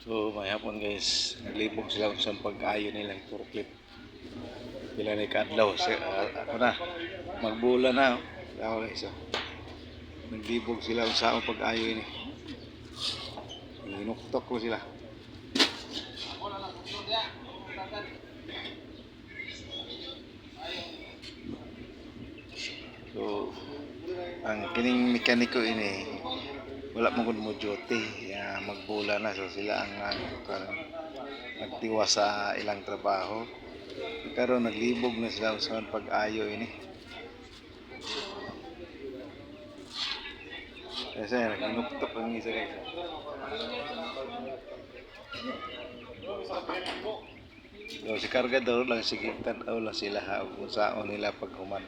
So may hapon guys, naglibog sila sa pag-ayo nilang forklift. Pila na ikadlaw, ako na, magbula na. Ako guys, naglibog sila sa pag-ayo ini. Inuktok ko sila. So, ang kining mekaniko ini, wala mo duty, magbula na. So sila ang nagtiwa sa ilang trabaho. Pero naglibog na sila sa pag-ayo ini. Kasi nag-inuktok ang isa guys. So si kargador lang sigitan o lang sila kung saan nila paghuman.